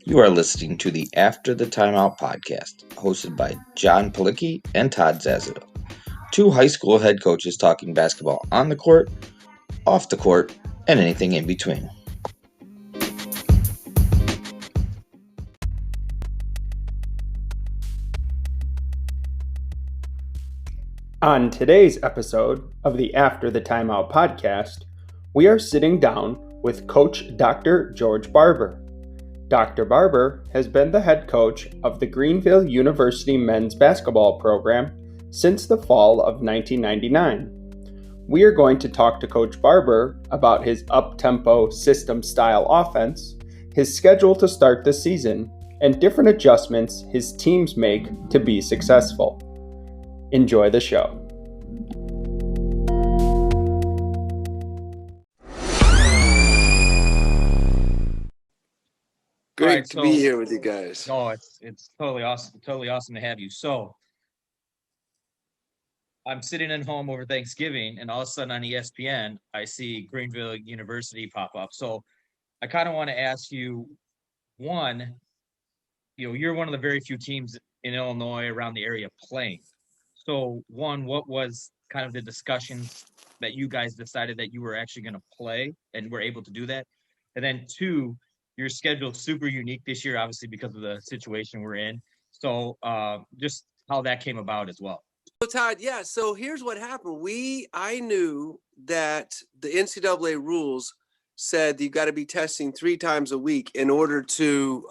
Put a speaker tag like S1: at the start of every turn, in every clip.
S1: You are listening to the After the Timeout podcast, hosted by John Palicki and Todd Zazado, two high school head coaches talking basketball on the court, off the court, and anything in between.
S2: On today's episode of the After the Timeout podcast, we are sitting down with Coach Dr. George Barber. Dr. Barber has been the head coach of the Greenville University men's basketball program since the fall of 1999. We are going to talk to Coach Barber about his up-tempo system-style offense, his schedule to start the season, and different adjustments his teams make to be successful. Enjoy the show.
S3: Great to be here with you guys.
S4: No, it's totally awesome to have you. So I'm sitting at home over Thanksgiving, and all of a sudden on ESPN, I see Greenville University pop up. So I kind of want to ask you, one, you're one of the very few teams in Illinois around the area playing. So one, what was kind of the discussion that you guys decided that you were actually going to play and were able to do that? And then two, your schedule is super unique this year, obviously because of the situation we're in. So just how that came about as well.
S3: So Todd, yeah. So here's what happened. I knew that the NCAA rules said you've got to be testing 3 times a week in order to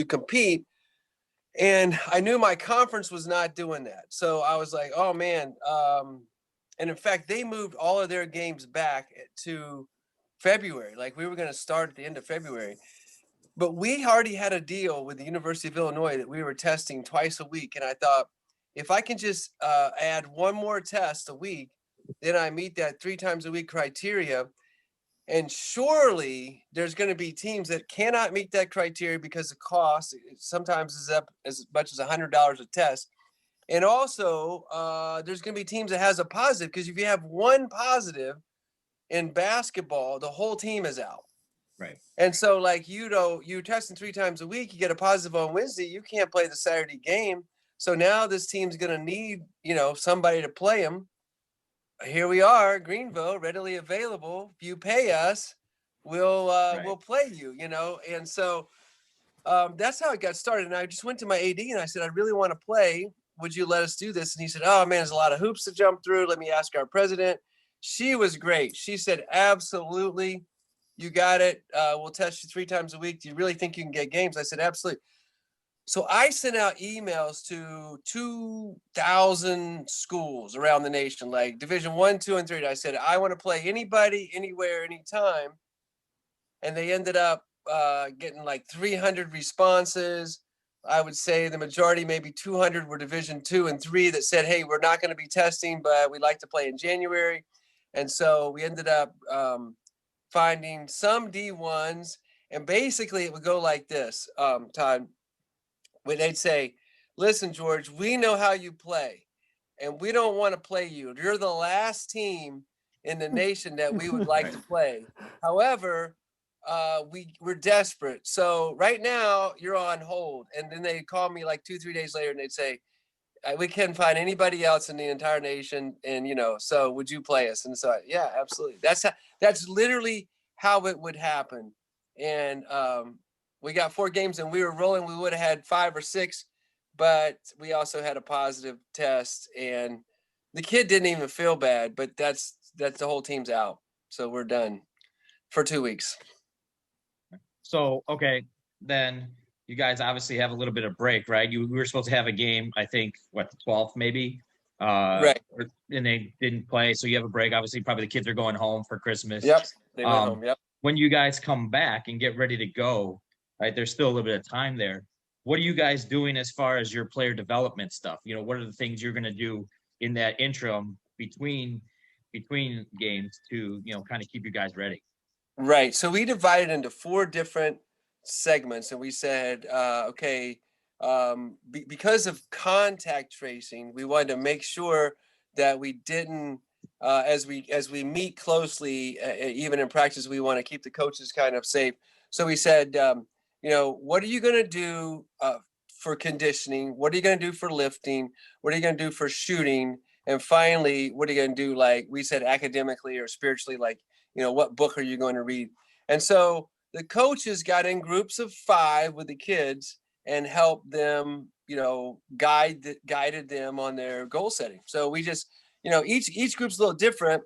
S3: compete. And I knew my conference was not doing that. So I was like, oh man. And in fact, they moved all of their games back to February. Like we were going to start at the end of February. But we already had a deal with the University of Illinois that we were testing twice a week. And I thought, if I can just add one more test a week, then I meet that 3 times a week criteria. And surely there's going to be teams that cannot meet that criteria because the cost sometimes is up as much as $100 a test. And also there's going to be teams that has a positive, because if you have one positive in basketball, the whole team is out.
S4: Right.
S3: And so like, you're testing 3 times a week, you get a positive on Wednesday, you can't play the Saturday game. So now this team's going to need, somebody to play them. Here we are, Greenville, readily available. If you pay us, we'll play you, And so that's how it got started. And I just went to my AD and I said, I really want to play. Would you let us do this? And he said, oh man, there's a lot of hoops to jump through. Let me ask our president. She was great. She said, absolutely. You got it. We'll test you 3 times a week. Do you really think you can get games? I said, absolutely. So I sent out emails to 2,000 schools around the nation, like Division 1, 2, and 3. And I said, I want to play anybody, anywhere, anytime. And they ended up getting like 300 responses. I would say the majority, maybe 200, were Division 2 and 3 that said, hey, we're not going to be testing, but we'd like to play in January. And so we ended up finding some D1s. And basically it would go like this, Todd. When they'd say, listen, George, we know how you play, and we don't want to play you. You're the last team in the nation that we would like to play. However, we're desperate. So right now you're on hold. And then they'd call me like 2-3 days later and they'd say, we can't find anybody else in the entire nation. And, so would you play us? And so, yeah, absolutely. That's literally how it would happen. And, we got 4 games and we were rolling. We would have had 5 or 6, but we also had a positive test, and the kid didn't even feel bad, but that's the whole team's out. So we're done for 2 weeks.
S4: So, okay, then you guys obviously have a little bit of break, right? We were supposed to have a game, I think, the 12th maybe?
S3: Right.
S4: And they didn't play. So you have a break. Obviously, probably the kids are going home for Christmas.
S3: Yep. They went home. Yep.
S4: When you guys come back and get ready to go, right, there's still a little bit of time there. What are you guys doing as far as your player development stuff? What are the things you're going to do in that interim between games to, kind of keep you guys ready?
S3: Right. So we divided into 4 different segments, and we said, because of contact tracing, we wanted to make sure that we didn't, as we meet closely, even in practice, we want to keep the coaches kind of safe. So we said, what are you going to do for conditioning? What are you going to do for lifting? What are you going to do for shooting? And finally, what are you going to do, like we said, academically or spiritually? Like, what book are you going to read? And so the coaches got in groups of 5 with the kids and helped them, guided them on their goal setting. So we just, each group's a little different,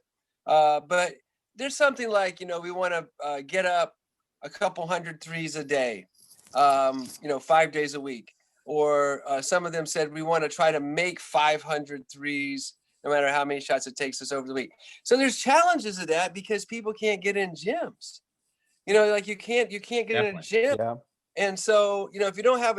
S3: but there's something like, we want to get up a couple hundred threes a day, 5 days a week. Or some of them said we want to try to make 500 threes, no matter how many shots it takes us over the week. So there's challenges of that because people can't get in gyms. Like you can't get
S4: Definitely.
S3: in a gym.
S2: Yeah.
S3: And so, if you don't have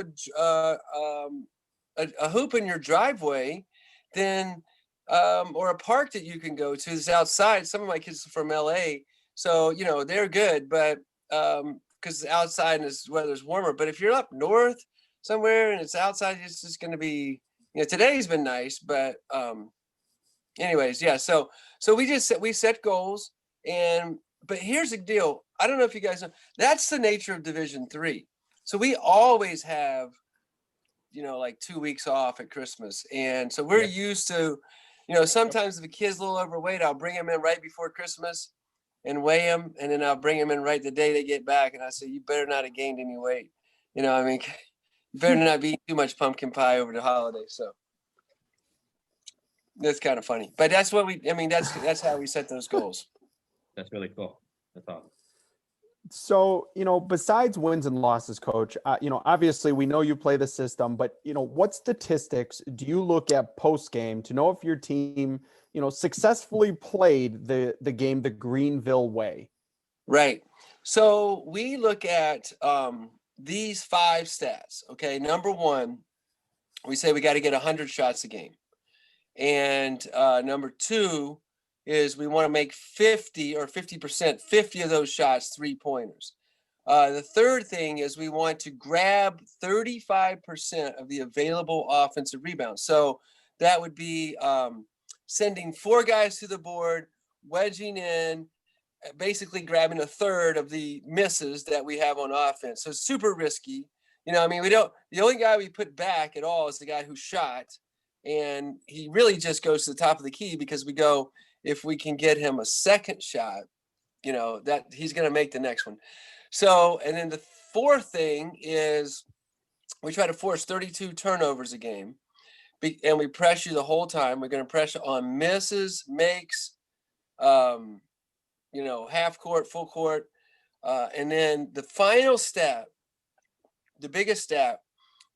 S3: a hoop in your driveway, then or a park that you can go to that's outside. Some of my kids are from LA, so they're good, but because outside and the weather's warmer. But if you're up north somewhere and it's outside, it's just going to be, today's been nice, but anyways, yeah. So we set goals, but here's the deal. I don't know if you guys know, that's the nature of Division III. So we always have, like 2 weeks off at Christmas. And so we're used to, sometimes if a kid's a little overweight, I'll bring him in right before Christmas and weigh him. And then I'll bring him in right the day they get back. And I say, you better not have gained any weight. You better not be eating too much pumpkin pie over the holiday. So that's kind of funny. But that's what that's how we set those goals.
S4: That's really cool. That's awesome.
S2: So, besides wins and losses, Coach, obviously we know you play the system, but, what statistics do you look at post game to know if your team, successfully played the game the Greenville way?
S3: Right. So we look at these 5 stats. Okay. Number 1, we say we got to get 100 shots a game. And number 2 is we want to make 50 or 50%, 50 of those shots 3-pointers. The third thing is we want to grab 35% of the available offensive rebounds. So that would be sending 4 guys to the board, wedging in, basically grabbing a third of the misses that we have on offense. So super risky. The only guy we put back at all is the guy who shot. And he really just goes to the top of the key because we go, if we can get him a second shot, that he's going to make the next one. So, and then the fourth thing is we try to force 32 turnovers a game, and we press you the whole time. We're going to pressure on misses, makes, half court, full court. And then the final step, the biggest step,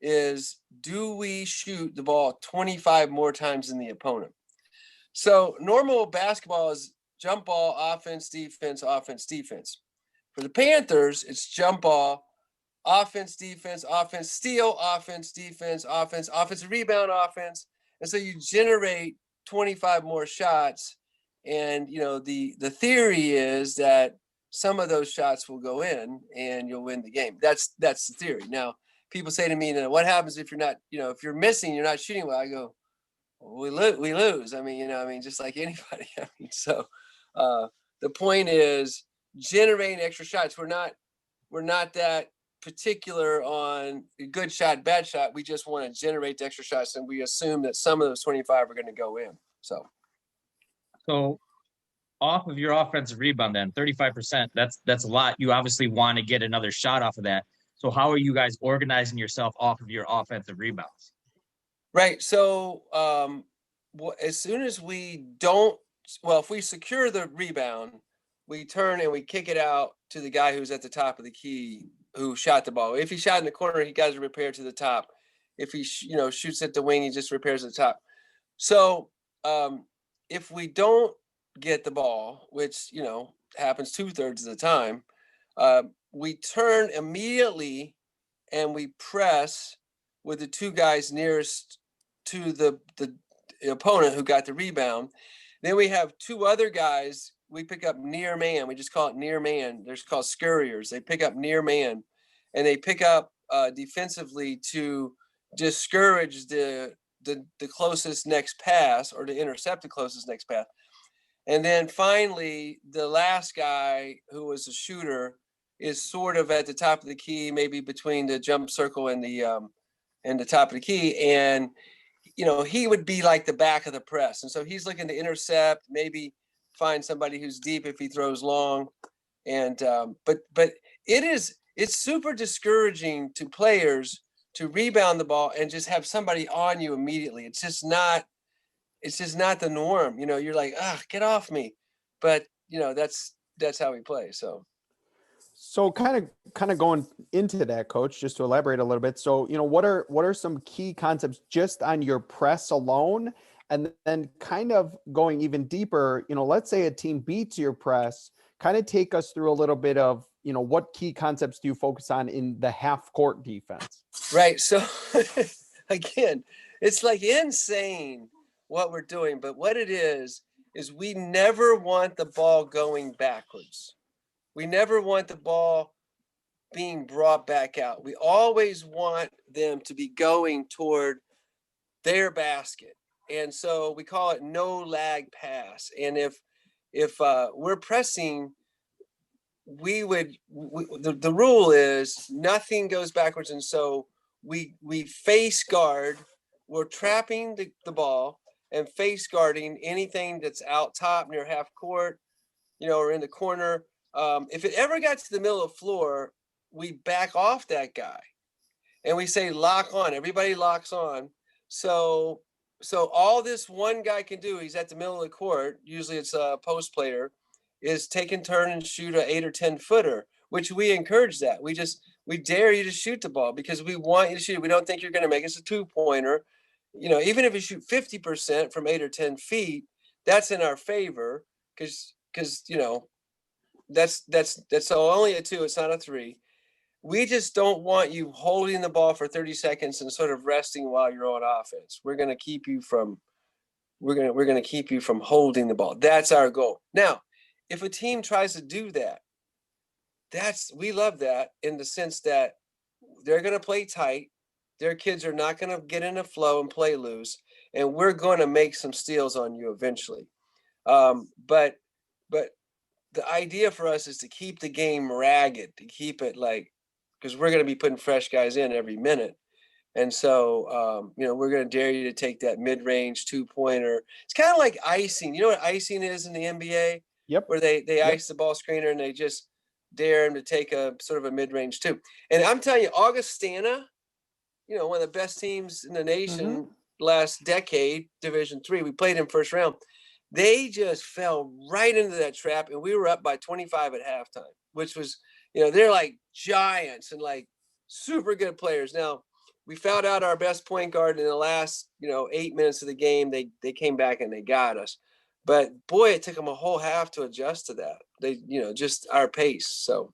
S3: is do we shoot the ball 25 more times than the opponent? So normal basketball is jump ball, offense, defense, offense, defense. For the Panthers, it's jump ball, offense, defense, offense, steal, offense, defense, offense, offensive rebound, offense. And so you generate 25 more shots. And, the theory is that some of those shots will go in and you'll win the game. That's the theory. Now, people say to me, what happens if you're not, if you're missing, you're not shooting well? I go, we lose. Just like anybody. So the point is generating extra shots. We're not that particular on good shot, bad shot. We just want to generate the extra shots, and we assume that some of those 25 are going to go in. So
S4: off of your offensive rebound, then 35%, that's a lot. You obviously want to get another shot off of that. So how are you guys organizing yourself off of your offensive rebounds?
S3: Right. So as soon as if we secure the rebound, we turn and we kick it out to the guy who's at the top of the key who shot the ball. If he shot in the corner, he got to repair to the top. If he shoots at the wing, he just repairs the top. So if we don't get the ball, which happens 2/3 of the time, we turn immediately and we press with the 2 guys nearest to the opponent who got the rebound. Then we have 2 other guys we pick up near man. We just call it near man. They're called scurriers. They pick up near man, and they pick up defensively to discourage the closest next pass or to intercept the closest next pass. And then finally, the last guy who was a shooter is sort of at the top of the key, maybe between the jump circle and the top of the key. And, he would be like the back of the press. And so he's looking to intercept, maybe find somebody who's deep if he throws long. And but it's super discouraging to players to rebound the ball and just have somebody on you immediately. It's just not the norm. You're like, get off me. But that's how we play.
S2: So kind of going into that, Coach, just to elaborate a little bit. So, what are some key concepts just on your press alone? And then kind of going even deeper, let's say a team beats your press, kind of take us through a little bit of, what key concepts do you focus on in the half court defense?
S3: Right. So again, it's like insane what we're doing, but what it is we never want the ball going backwards. We never want the ball being brought back out. We always want them to be going toward their basket. And so we call it no lag pass. And if we're pressing, the rule is nothing goes backwards. And so we face guard, we're trapping the ball and face guarding anything that's out top near half court, or in the corner. If it ever got to the middle of the floor, we back off that guy and we say, lock on, everybody locks on. So all this one guy can do, he's at the middle of the court, usually it's a post player, is take and turn and shoot an 8 or 10 footer, which we encourage that. We dare you to shoot the ball because we want you to shoot. We don't think you're going to make us a 2-pointer. Even if you shoot 50% from 8 or 10 feet, that's in our favor because that's only a 2. It's not a 3. We just don't want you holding the ball for 30 seconds and sort of resting while you're on offense. We're going to keep you from holding the ball. That's our goal. Now, if a team tries to do that, we love that in the sense that they're going to play tight. Their kids are not going to get in a flow and play loose, and we're going to make some steals on you eventually. But the idea for us is to keep the game ragged, to keep it because we're going to be putting fresh guys in every minute. And so, we're going to dare you to take that mid-range 2-pointer. It's kind of like icing. You know what icing is in the NBA?
S2: Yep.
S3: Where they ice the ball screener and they just dare him to take a sort of a mid-range 2. And I'm telling you, Augustana, one of the best teams in the nation last decade, Division III, we played in first round. They just fell right into that trap, and we were up by 25 at halftime, which was, they're like giants and like super good players. Now, we found out our best point guard in the last, 8 minutes of the game. They came back and they got us. But boy, it took them a whole half to adjust to that. They, just our pace.
S2: So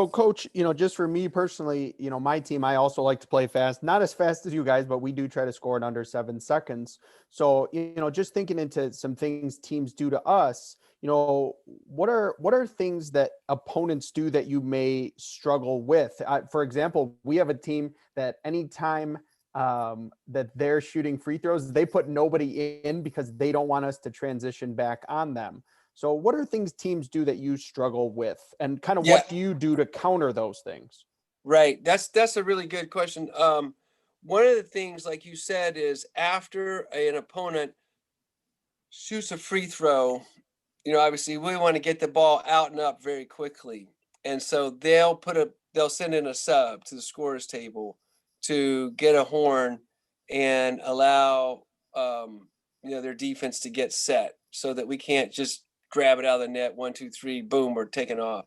S2: Coach, just for me personally, my team, I also like to play fast, not as fast as you guys, but we do try to score in under 7 seconds. So, just thinking into some things teams do to us, what are things that opponents do that you may struggle with? For example, we have a team that anytime that they're shooting free throws, they put nobody in because they don't want us to transition back on them. So what are things teams do that you struggle with, and kind of what do you do to counter those things?
S3: Right. That's a really good question. One of the things, like you said, is after an opponent shoots a free throw, obviously we want to get the ball out and up very quickly. And so they'll send in a sub to the scorer's table to get a horn and allow, their defense to get set so that we can't just grab it out of the net, 1, 2, 3, boom, we're taking off.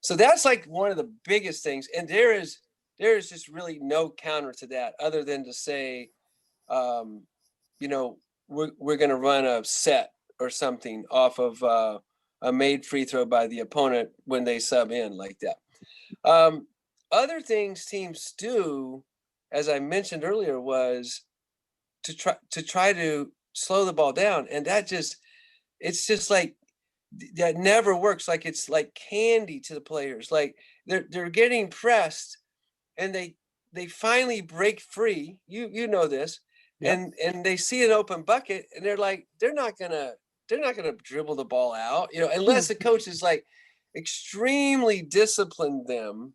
S3: So that's like one of the biggest things. And there is just really no counter to that other than to say, we're going to run a set or something off of a made free throw by the opponent when they sub in like that. Other things teams do, as I mentioned earlier, was to try to slow the ball down. And it's just like, that never works. Like it's like candy to the players. Like they're getting pressed, and they finally break free. You know this, and they see an open bucket, and they're like they're not gonna dribble the ball out, unless the coach is like, extremely discipline them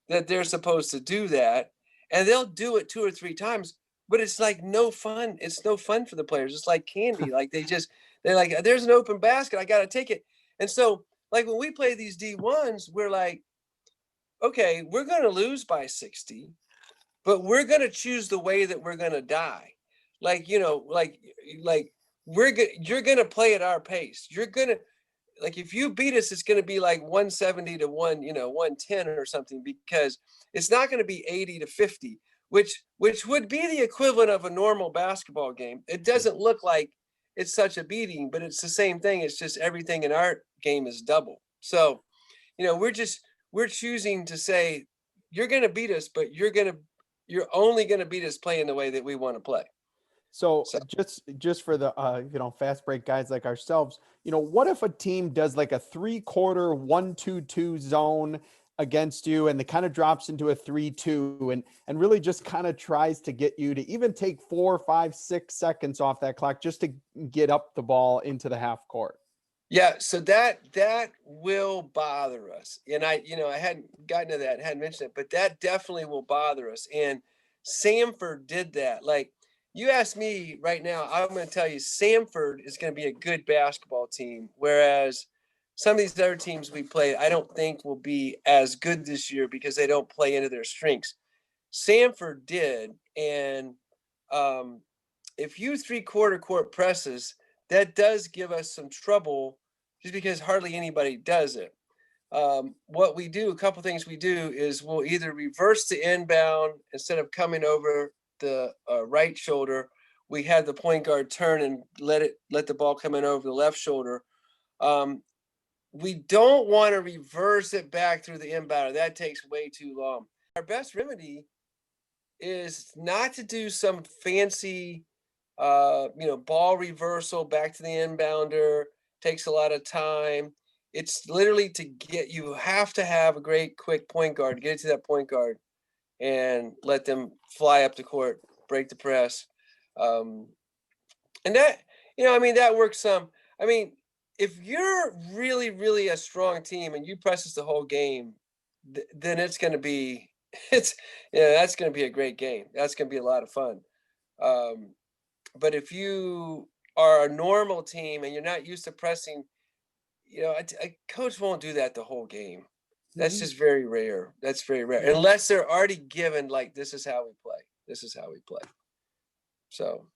S3: that they're supposed to do that, and they'll do it 2 or 3 times, but it's like no fun. It's no fun for the players. It's like candy. Like they're like, there's an open basket, I got to take it. And so, like when we play these D1s, we're like, okay, we're going to lose by 60, but we're going to choose the way that we're going to die. Like, like you're going to play at our pace. You're going to, like, if you beat us, it's going to be like 170 to 110 or something, because it's not going to be 80 to 50, which would be the equivalent of a normal basketball game. It doesn't look like it's such a beating, but it's the same thing. It's just everything in our game is double. So, we're choosing to say, you're going to beat us, but you're only going to beat us playing the way that we want to play.
S2: So just for the fast break guys like ourselves, what if a team does like a 3-quarter 1-2-2 zone against you, and it kind of drops into a 3-2 and really just kind of tries to get you to even take 4, 5, 6 seconds off that clock just to get up the ball into the half court?
S3: Yeah, so that will bother us. And I hadn't gotten to that, hadn't mentioned it, but that definitely will bother us. And Samford did that. Like, you ask me right now, I'm going to tell you Samford is going to be a good basketball team, whereas some of these other teams we played, I don't think will be as good this year because they don't play into their strengths. Samford did, and if you 3-quarter court presses, that does give us some trouble just because hardly anybody does it. What we do, a couple things we do is we'll either reverse the inbound instead of coming over the right shoulder. We have the point guard turn and let the ball come in over the left shoulder. We don't want to reverse it back through the inbounder. That takes way too long. Our best remedy is not to do some fancy ball reversal back to the inbounder. Takes a lot of time. It's literally you have to have a great quick point guard, get it to that point guard and let them fly up the court, break the press. And that, that works some. If you're really, really a strong team and you press us the whole game, then it's going to be, that's going to be a great game. That's going to be a lot of fun. But if you are a normal team and you're not used to pressing, a coach won't do that the whole game. That's just very rare. That's very rare. Unless they're already given, like, this is how we play. This is how we play. So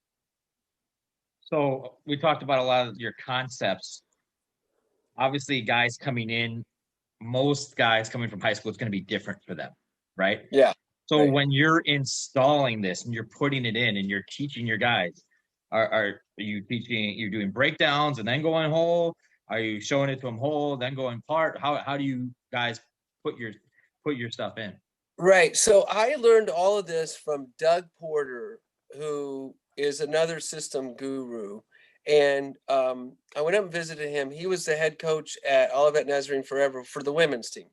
S4: we talked about a lot of your concepts. Obviously, guys coming in, most guys coming from high school, it's going to be different for them, right?
S3: Yeah.
S4: So
S3: right.
S4: when you're installing this and you're putting it in and you're teaching your guys, are you teaching, you're doing breakdowns and then going whole? Are you showing it to them whole, then going part? How do you guys put your stuff in?
S3: Right. So I learned all of this from Doug Porter, who is another system guru. And I went up and visited him. He was the head coach at Olivet Nazarene Forever for the women's team.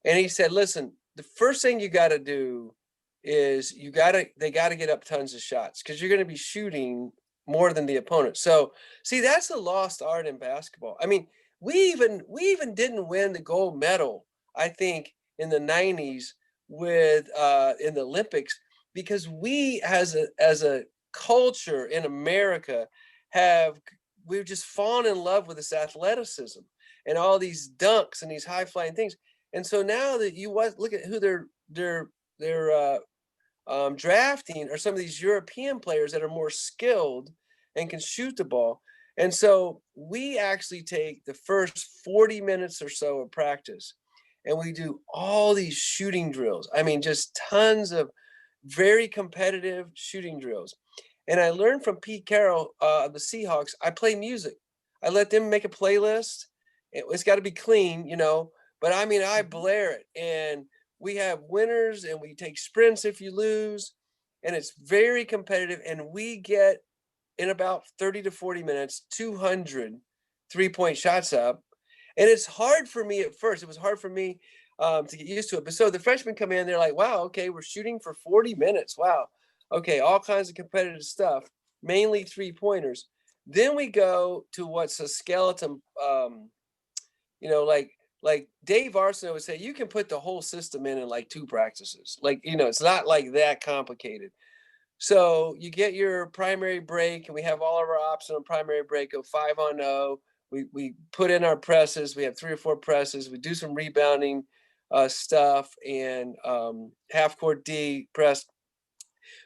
S3: And he said, listen, the first thing you got to do is they got to get up tons of shots because you're going to be shooting more than the opponent. So see, that's a lost art in basketball. We even didn't win the gold medal, I think, in the 90s with in the Olympics, because we as a culture in America we've just fallen in love with this athleticism and all these dunks and these high flying things. And so now that you look at who they're drafting are some of these European players that are more skilled and can shoot the ball. And so we actually take the first 40 minutes or so of practice and we do all these shooting drills. Just tons of very competitive shooting drills. And I learned from Pete Carroll of the Seahawks, I play music. I let them make a playlist. It's got to be clean, but I blare it. And we have winners and we take sprints if you lose. And it's very competitive. And we get, in about 30 to 40 minutes, 200 3-point shots up. And it's hard for me at first. It was hard for me to get used to it. But so the freshmen come in, they're like, wow, okay, we're shooting for 40 minutes. Wow. Okay, all kinds of competitive stuff, mainly 3-pointers. Then we go to what's a skeleton, like like Dave Arsenault would say, you can put the whole system in like 2 practices. Like, it's not like that complicated. So you get your primary break, and we have all of our options on primary break of 5-on-0. We put in our presses. We have 3 or 4 presses. We do some rebounding stuff and half court D press.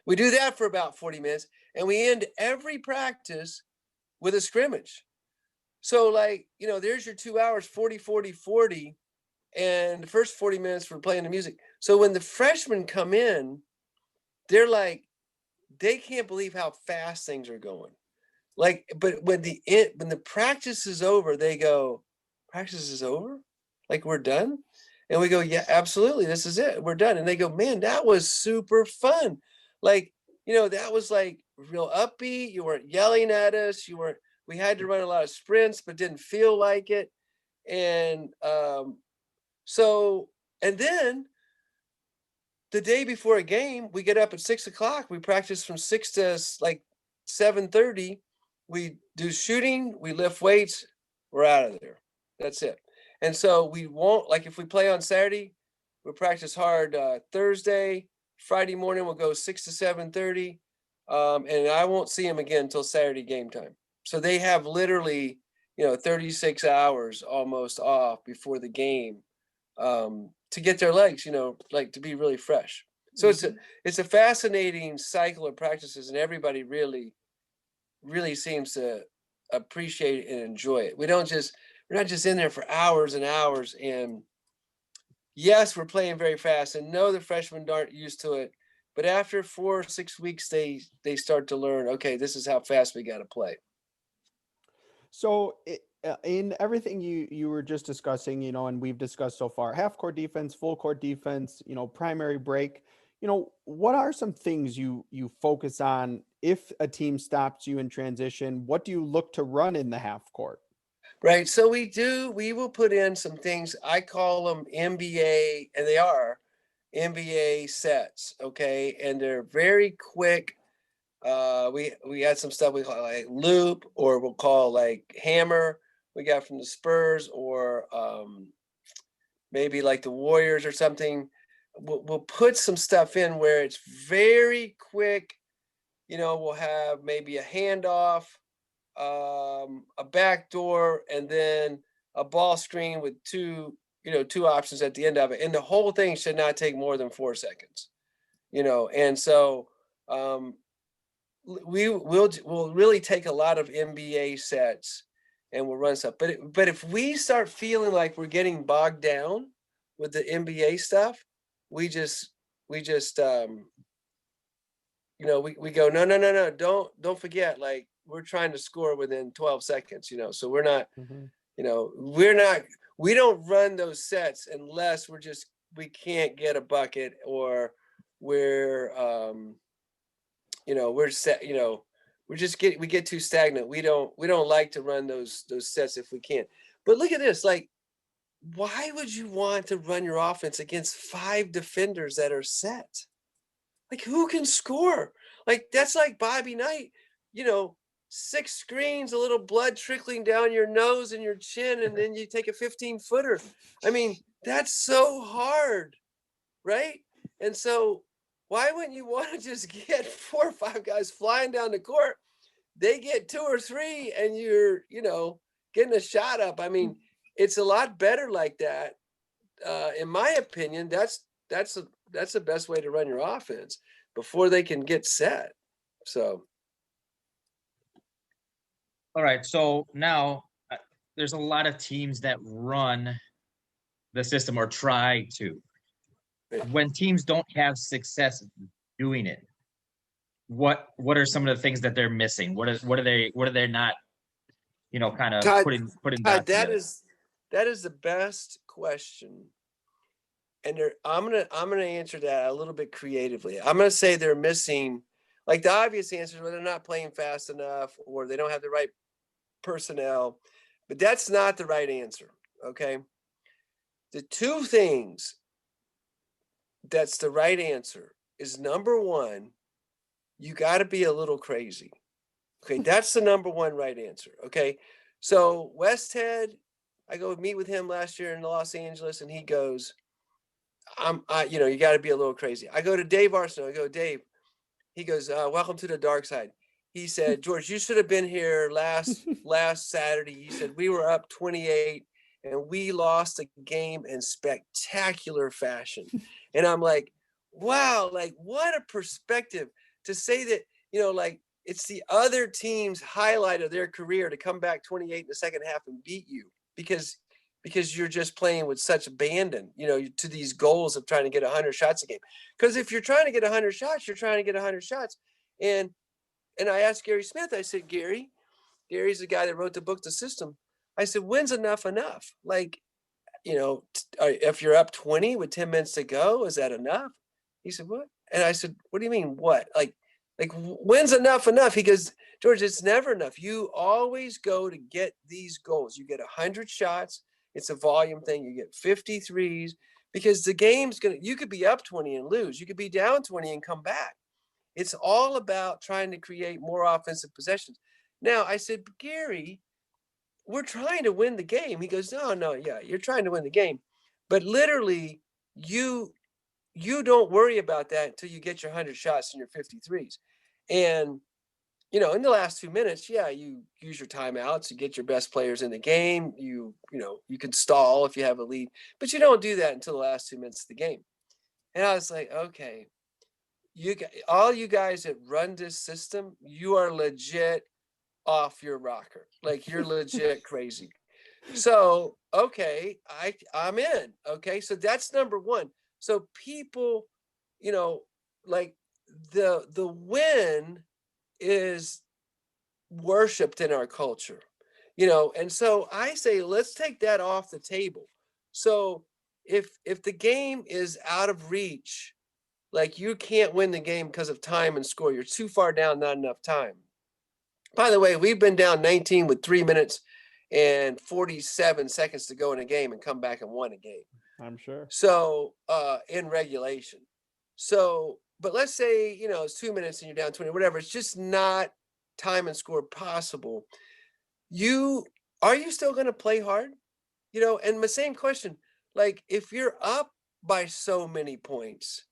S3: We do that for about 40 minutes, and we end every practice with a scrimmage. So like, there's your 2 hours, 40, 40, 40. And the first 40 minutes we're playing the music. So when the freshmen come in, they're like, they can't believe how fast things are going. Like, but when the practice is over, they go, practice is over? Like, we're done? And we go, yeah, absolutely. This is it. We're done. And they go, man, that was super fun. Like, that was like real upbeat. You weren't yelling at us. We had to run a lot of sprints, but didn't feel like it. And and then the day before a game, we get up at 6:00. We practice from 6 to like 7:30. We do shooting, we lift weights, we're out of there. That's it. And so we won't, like, if we play on Saturday, we practice hard Thursday. Friday morning we'll go 6 to 7:30. And I won't see them again until Saturday game time. So they have literally, 36 hours almost off before the game to get their legs, like to be really fresh. So it's a fascinating cycle of practices, and everybody really, really seems to appreciate it and enjoy it. We're not just in there for hours and hours. And yes, we're playing very fast, and no, the freshmen aren't used to it. But after 4 or 6 weeks, they start to learn, okay, this is how fast we got to play.
S2: So in everything you were just discussing, and we've discussed so far, half court defense, full court defense, primary break, what are some things you focus on if a team stops you in transition? What do you look to run in the half court?
S3: Right. So we will put in some things. I call them NBA, and they are NBA sets. Okay. And they're very quick. We had some stuff we call like loop, or we'll call like hammer. We got from the Spurs, or maybe like the Warriors or something. We'll put some stuff in where it's very quick. We'll have maybe a handoff, a backdoor, and then a ball screen with two options at the end of it. And the whole thing should not take more than 4 seconds. And so we'll really take a lot of NBA sets and we'll run stuff. But if we start feeling like we're getting bogged down with the NBA stuff, we go, no, don't forget, like, we're trying to score within 12 seconds, so we're not, we don't run those sets unless we can't get a bucket, or we're we're set, we get too stagnant. We don't like to run those sets if we can't. But look at this, like, why would you want to run your offense against 5 defenders that are set? Like, who can score? Like, that's like Bobby Knight, 6 screens, a little blood trickling down your nose and your chin, and then you take a 15-footer. I mean, that's so hard, right? And so why wouldn't you want to just get 4 or 5 guys flying down the court? They get 2 or 3, and you're, getting a shot up. I mean, it's a lot better like that. In my opinion, that's the best way to run your offense before they can get set. So.
S4: All right. So now there's a lot of teams that run the system or try to. When teams don't have success doing it, what are some of the things that they're missing? What are they not, kind of
S3: Todd,
S4: putting that together?
S3: That is the best question. And I'm gonna answer that a little bit creatively. I'm gonna say they're missing, like, the obvious answers, where they're not playing fast enough, or they don't have the right personnel. But that's not the right answer. Okay. The 2 things that's the right answer is, number 1, you got to be a little crazy. Okay, that's the number 1 right answer. Okay, so Westhead, I go meet with him last year in Los Angeles, and he goes, you got to be a little crazy. I go to Dave Arsenault. I go, Dave. He goes, welcome to the dark side. He said, George, you should have been here last Saturday. He said, we were up 28 and we lost the game in spectacular fashion. And I'm like, wow, like what a perspective to say that, like it's the other team's highlight of their career to come back 28 in the second half and beat you because you're just playing with such abandon, to these goals of trying to get 100 shots a game. Because if you're trying to get 100 shots, you're trying to get 100 shots. And I asked Gary Smith, I said, Gary's the guy that wrote the book, The System. I said, when's enough? Like, if you're up 20 with 10 minutes to go, is that enough? He said, what? And I said, what do you mean, what? Like when's enough? He goes, George, it's never enough. You always go to get these goals. You get 100 shots. It's a volume thing. You get 53s because the game's you could be up 20 and lose. You could be down 20 and come back. It's all about trying to create more offensive possessions. Now, I said, Gary, we're trying to win the game. He goes, no, yeah, you're trying to win the game. But literally, you don't worry about that until you get your 100 shots and your 53s. And, in the last 2 minutes, yeah, you use your timeouts, you get your best players in the game. You can stall if you have a lead, but you don't do that until the last 2 minutes of the game. And I was like, okay, all you guys that run this system, you are legit off your rocker. Like you're legit crazy. So, okay, I'm in. Okay. So that's number one. So people, like the win is worshipped in our culture, and so I say, let's take that off the table. So if the game is out of reach, like you can't win the game because of time and score, you're too far down, not enough time. By the way, we've been down 19 with 3 minutes and 47 seconds to go in a game and come back and won a game.
S2: I'm sure.
S3: So in regulation. So, but let's say, it's 2 minutes and you're down 20, whatever. It's just not time and score possible. Are you still going to play hard? And the same question, like if you're up by so many points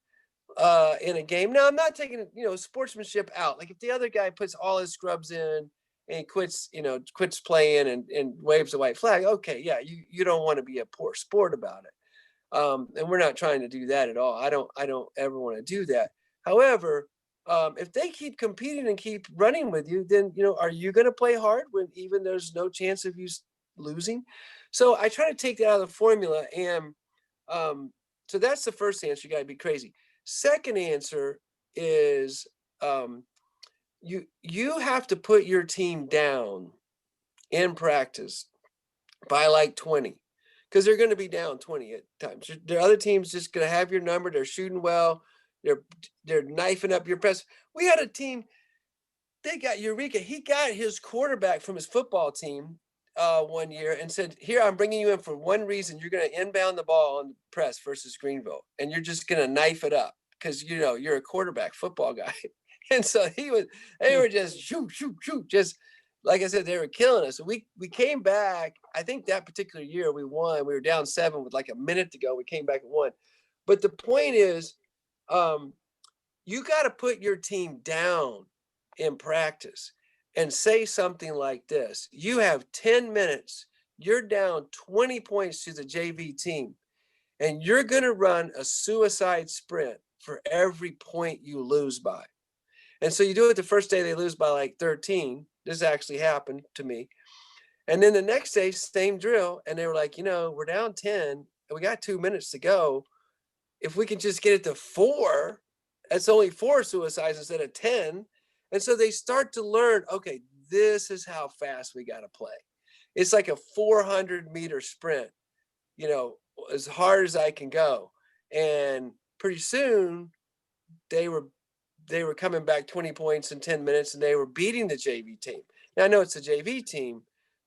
S3: in a game. Now I'm not taking, sportsmanship out. Like if the other guy puts all his scrubs in and quits playing and waves a white flag. Okay. Yeah. You don't want to be a poor sport about it. And we're not trying to do that at all. I don't ever want to do that. However, if they keep competing and keep running with you, then, are you going to play hard when even there's no chance of you losing? So I try to take that out of the formula. And so that's the first answer. You got to be crazy. Second answer is you have to put your team down in practice by like 20. Because they're going to be down 20 at times. The other team's just going to have your number. They're shooting well. They're knifing up your press. We had a team. They got Eureka. He got his quarterback from his football team 1 year and said, "Here, I'm bringing you in for one reason. You're going to inbound the ball on the press versus Greenville, and you're just going to knife it up because you're a quarterback football guy." And so they were just shoot, just. Like I said, they were killing us. So we came back. I think that particular year we won. We were down 7 with like a minute to go. We came back and won. But the point is, you got to put your team down in practice and say something like this. You have 10 minutes. You're down 20 points to the JV team, and you're going to run a suicide sprint for every point you lose by. And so you do it the first day, they lose by like 13. This actually happened to me. And then the next day, same drill. And they were like, we're down 10 and we got 2 minutes to go. If we can just get it to 4, that's only 4 suicides instead of 10. And so they start to learn, okay, this is how fast we got to play. It's like a 400-meter sprint, as hard as I can go. And pretty soon they were coming back 20 points in 10 minutes and they were beating the JV team. Now I know it's a JV team,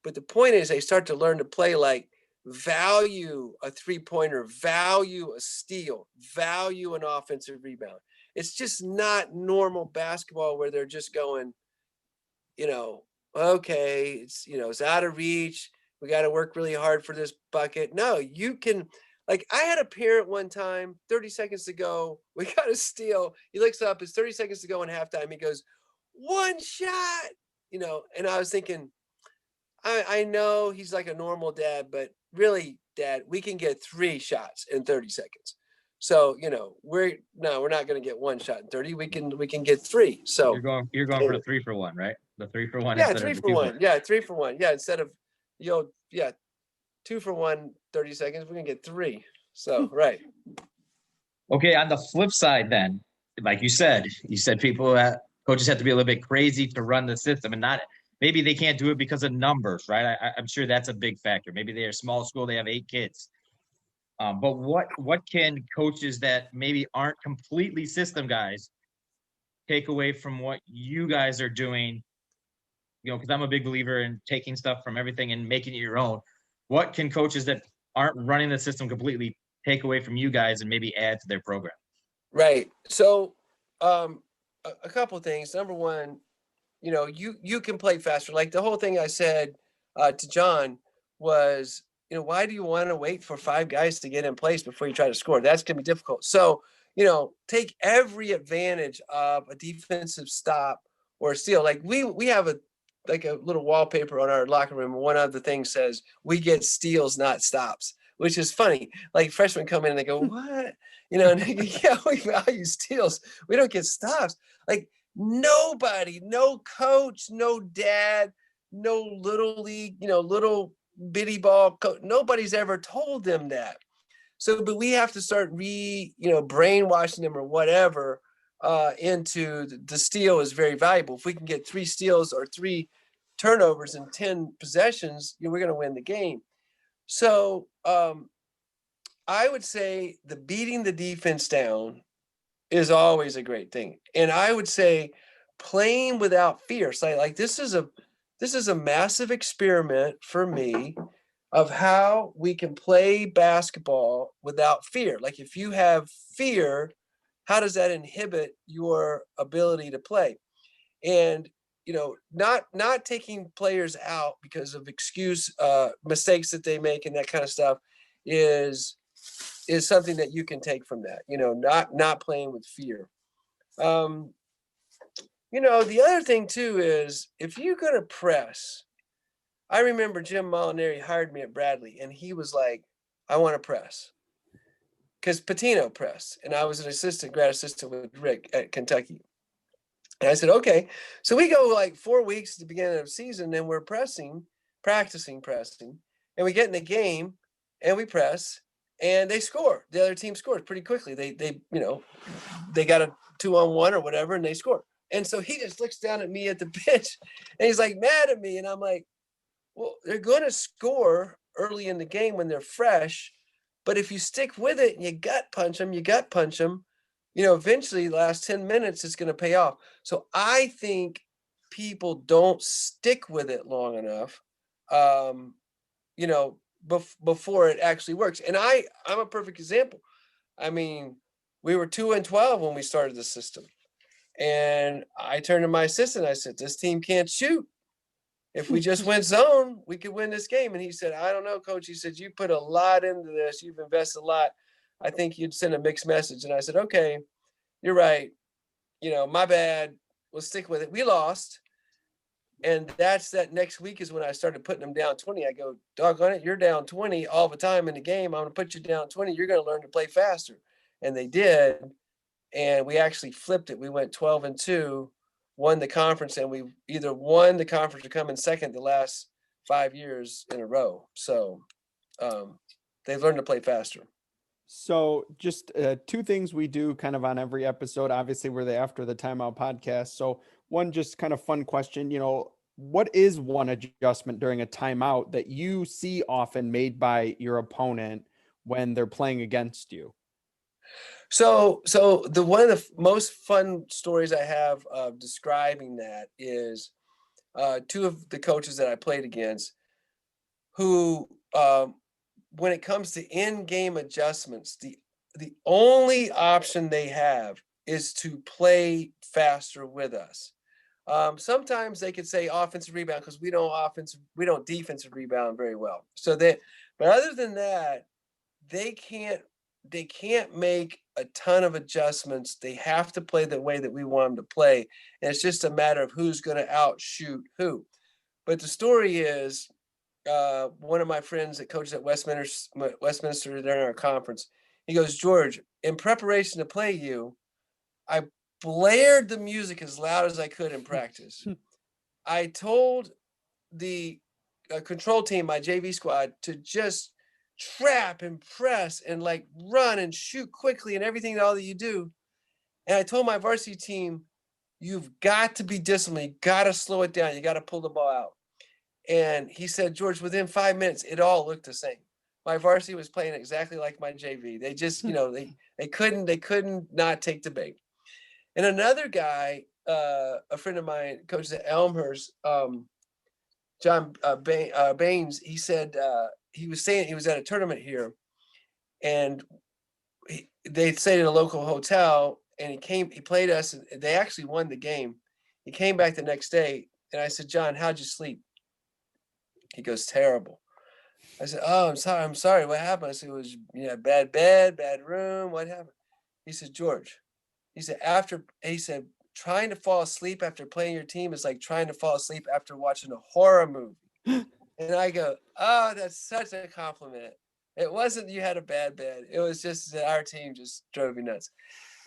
S3: but the point is they start to learn to play like value a 3-pointer, value a steal, value an offensive rebound. It's just not normal basketball where they're just going, okay, it's, it's out of reach. We got to work really hard for this bucket. No, you can. Like, I had a parent one time, 30 seconds to go, we got a steal. He looks up, it's 30 seconds to go in halftime. He goes, one shot, and I was thinking, I know he's like a normal dad, but really, Dad, we can get 3 shots in 30 seconds. So, we're not going to get 1 shot in 30. We can get 3. So
S4: You're going for the 3 for 1, right? The 3 for 1
S3: yeah,
S4: instead
S3: 3
S4: of the
S3: for
S4: 2
S3: 1.
S4: for.
S3: Yeah, 3 for 1. Yeah, instead of, yeah, 2 for 1, 30 seconds, we're going to get 3. So, right.
S4: Okay, on the flip side, then, like you said coaches have to be a little bit crazy to run the system, and not maybe they can't do it because of numbers, right? I'm sure that's a big factor. Maybe they're a small school, they have 8 kids. But what can coaches that maybe aren't completely system guys take away from what you guys are doing? Because I'm a big believer in taking stuff from everything and making it your own. What can coaches that aren't running the system completely take away from you guys and maybe add to their program?
S3: Right. So, a couple of things. Number one, you can play faster. Like the whole thing I said to John was, why do you want to wait for 5 guys to get in place before you try to score? That's going to be difficult. So, take every advantage of a defensive stop or a steal. Like we have a little wallpaper on our locker room. One of the things says, we get steals, not stops, which is funny. Like freshmen come in and they go, what? And they go, yeah, we value steals. We don't get stops. Like, nobody, no coach, no dad, no little league, little bitty ball coach, nobody's ever told them that. So, but we have to start brainwashing them or whatever into the steal is very valuable. If we can get 3 steals or 3 turnovers in 10 possessions, we're going to win the game. So I would say the beating the defense down is always a great thing. And I would say playing without fear. So like this is a massive experiment for me of how we can play basketball without fear. Like if you have fear, how does that inhibit your ability to play? And not taking players out because of mistakes that they make and that kind of stuff is something that you can take from that, not playing with fear. The other thing too is if you're going to press, I remember Jim Molinari hired me at Bradley and he was like, I want to press because Patino pressed and I was an grad assistant with Rick at Kentucky. And I said, okay. So we go like 4 weeks at the beginning of the season and we're practicing pressing, and we get in the game and we press and they score. The other team scores pretty quickly. They got a 2-on-1 or whatever and they score. And so he just looks down at me at the bench and he's like mad at me. And I'm like, well, they're going to score early in the game when they're fresh. But if you stick with it and you gut punch them, eventually the last 10 minutes it's going to pay off. So I think people don't stick with it long enough, before it actually works. And I'm a perfect example. I mean, we were 2-12 when we started the system. And I turned to my assistant. I said, this team can't shoot. If we just went zone, we could win this game. And he said, I don't know, coach. He said, you put a lot into this. You've invested a lot. I think you'd send a mixed message. And I said, okay, you're right. My bad. We'll stick with it. We lost. And that next week is when I started putting them down 20. I go, doggone it, you're down 20 all the time in the game. I'm going to put you down 20. You're going to learn to play faster. And they did. And we actually flipped it. We went 12-2, won the conference, and we either won the conference or come in second the last 5 years in a row. So they've learned to play faster.
S2: So just 2 things we do kind of on every episode. Obviously, we're the After the Timeout podcast. So one just kind of fun question, what is one adjustment during a timeout that you see often made by your opponent when they're playing against you?
S3: So one of the most fun stories I have of describing that is 2 of the coaches that I played against who, when it comes to in-game adjustments, the only option they have is to play faster with us. Sometimes they could say offensive rebound because we don't defensive rebound very well. But other than that, they can't make a ton of adjustments. They have to play the way that we want them to play, and it's just a matter of who's going to outshoot who. But the story is, one of my friends that coaches at Westminster during our conference, he goes, George, in preparation to play you, I blared the music as loud as I could in practice. I told the control team, my JV squad, to just trap and press and like run and shoot quickly and everything all that you do. And I told my varsity team, you've got to be disciplined. You got to slow it down. You got to pull the ball out. And he said, George, within 5 minutes, it all looked the same. My varsity was playing exactly like my JV. They just, they couldn't not take the bait. And another guy, a friend of mine, coaches at Elmhurst, John Baines, he said, he was saying he was at a tournament here, and they stayed at a local hotel, and he played us, and they actually won the game. He came back the next day, and I said, John, how'd you sleep? He goes, terrible. I said, oh, I'm sorry. What happened? I said, it was bad bed, bad room. What happened? He said, George, he said, trying to fall asleep after playing your team is like trying to fall asleep after watching a horror movie. And I go, oh, that's such a compliment. It wasn't you had a bad bed. It was just that our team just drove you nuts.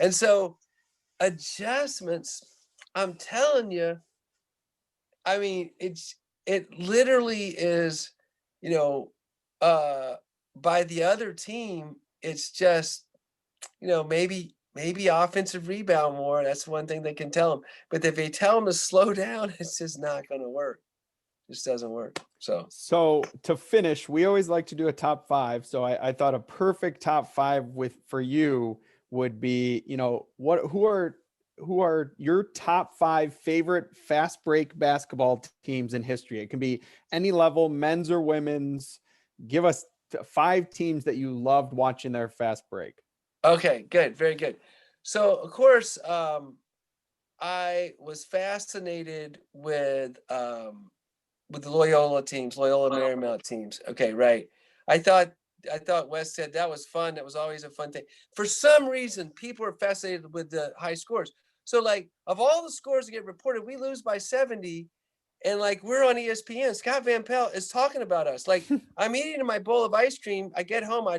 S3: And so adjustments, I'm telling you, I mean, it literally is, by the other team, it's just, maybe offensive rebound more. That's one thing they can tell them. But if they tell them to slow down, it's just not going to work. It just doesn't work.
S2: So to finish, we always like to do a top five. So I thought a perfect top five for you would be, who are your top five favorite fast break basketball teams in history? It can be any level, men's or women's. Give us 5 teams that you loved watching their fast break.
S3: Okay, good. Very good. So, of course, I was fascinated with the Loyola teams, Loyola Marymount teams. Okay, right. I thought West said that was fun. That was always a fun thing. For some reason, people are fascinated with the high scores. So, like, of all the scores that get reported, we lose by 70. And like we're on ESPN, Scott Van Pelt is talking about us. Like I'm eating my bowl of ice cream. I get home. I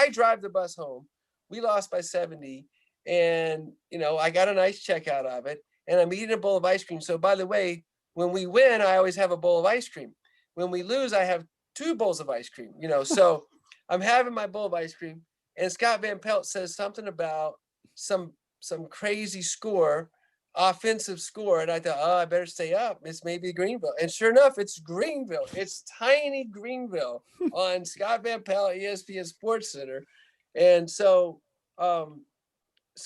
S3: drive the bus home. We lost by 70, and I got a nice check out of it. And I'm eating a bowl of ice cream. So by the way, when we win, I always have a bowl of ice cream. When we lose, I have 2 bowls of ice cream. So I'm having my bowl of ice cream, and Scott Van Pelt says something about some crazy score. Offensive score, and I thought, I better stay up. It's maybe Greenville, and sure enough, it's Greenville. It's tiny Greenville on Scott Van Pelt, ESPN Sports Center, and so,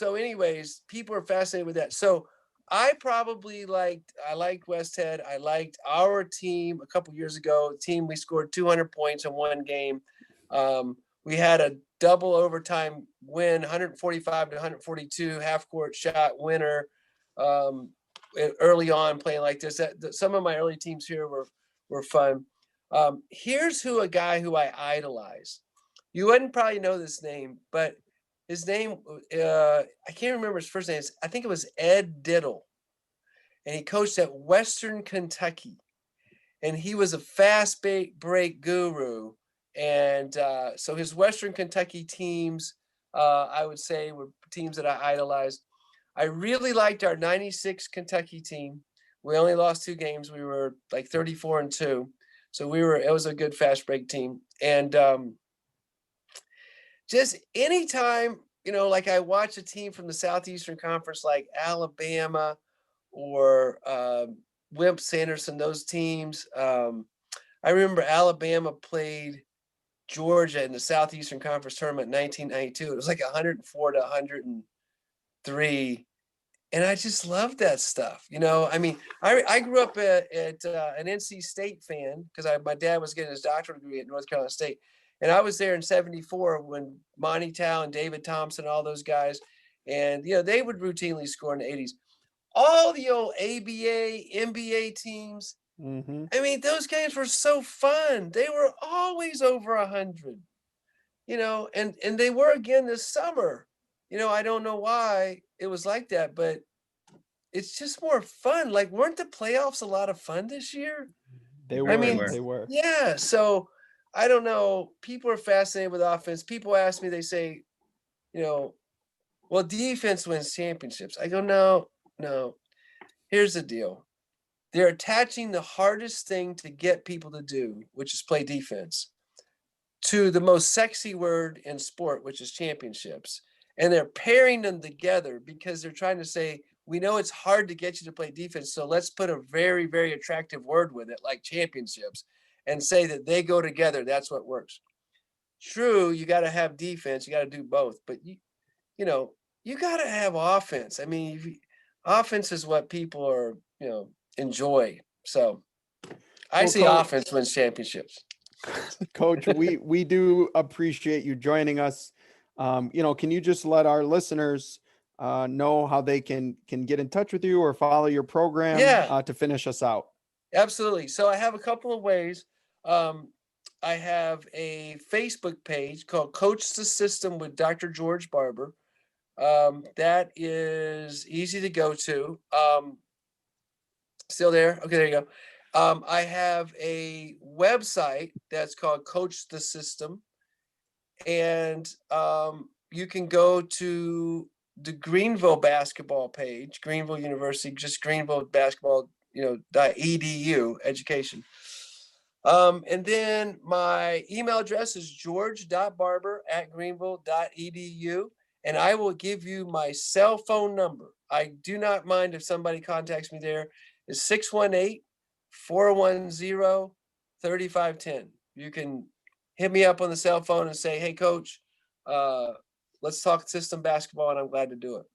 S3: anyways, people are fascinated with that. So I liked West Head. I liked our team a couple years ago. We scored 200 points in one game. We had a double overtime win, 145 to 142 half court shot winner. Early on playing like this, some of my early teams here were fun. Here's a guy who I idolize. You wouldn't probably know this name, but his name, I can't remember his first name. I think it was Ed Diddle, and he coached at Western Kentucky, and he was a fast break guru. And so his Western Kentucky teams, I would say, were teams that I idolized. I really liked our 96 Kentucky team. We only lost 2 games. We were like 34-2. So it was a good fast break team. And just anytime, like I watch a team from the Southeastern Conference, like Alabama or Wimp Sanderson, those teams. I remember Alabama played Georgia in the Southeastern Conference tournament in 1992. It was like 104 to 103. And I just love that stuff. I mean, I grew up at an NC State fan because my dad was getting his doctoral degree at North Carolina State. And I was there in 74 when Monty Tao and David Thompson, all those guys, and, they would routinely score in the 80s. all the old ABA, NBA teams.
S2: Mm-hmm.
S3: I mean, those games were so fun. They were always over 100, and they were again this summer. I don't know why it was like that, but it's just more fun. Like, weren't the playoffs a lot of fun this year?
S2: They
S3: I
S2: were.
S3: mean,
S2: They were.
S3: yeah. So I don't know. People are fascinated with offense. People ask me, they say, well, defense wins championships. I go, no. Here's the deal. They're attaching the hardest thing to get people to do, which is play defense, to the most sexy word in sport, which is championships. And they're pairing them together because they're trying to say, we know it's hard to get you to play defense, so let's put a very, very attractive word with it, like championships, and say that they go together. That's what works. True, you got to have defense. You got to do both. But, you got to have offense. I mean, offense is what people are, enjoy. So I see offense wins championships.
S2: Coach, we do appreciate you joining us. Can you just let our listeners know how they can get in touch with you or follow your program to finish us out?
S3: Absolutely. So I have a couple of ways. I have a Facebook page called Coach the System with Dr. George Barber. That is easy to go to. Still there? Okay, there you go. I have a website that's called Coach the System. And you can go to the Greenville basketball page, Greenville University, just Greenville basketball, .edu education. And then my email address is george.barber@greenville.edu. And I will give you my cell phone number. I do not mind if somebody contacts me there. It's 618-410-3510. You can hit me up on the cell phone and say, hey, Coach, let's talk system basketball, and I'm glad to do it.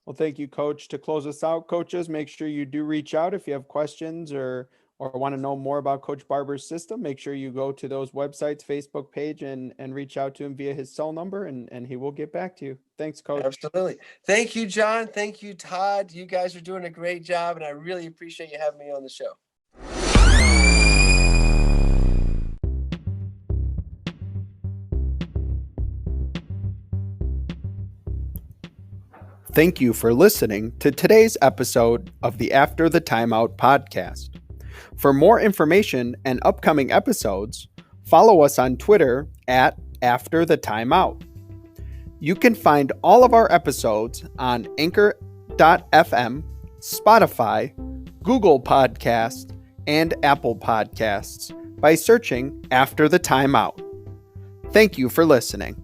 S2: Well, thank you, Coach. To close us out, coaches, make sure you do reach out if you have questions or want to know more about Coach Barber's system. Make sure you go to those websites, Facebook page, and reach out to him via his cell number, and he will get back to you. Thanks, Coach.
S3: Absolutely. Thank you, John. Thank you, Todd. You guys are doing a great job, and I really appreciate you having me on the show.
S2: Thank you for listening to today's episode of the After the Timeout podcast. For more information and upcoming episodes, follow us on Twitter @AfterTheTimeout. You can find all of our episodes on Anchor.fm, Spotify, Google Podcasts, and Apple Podcasts by searching After the Timeout. Thank you for listening.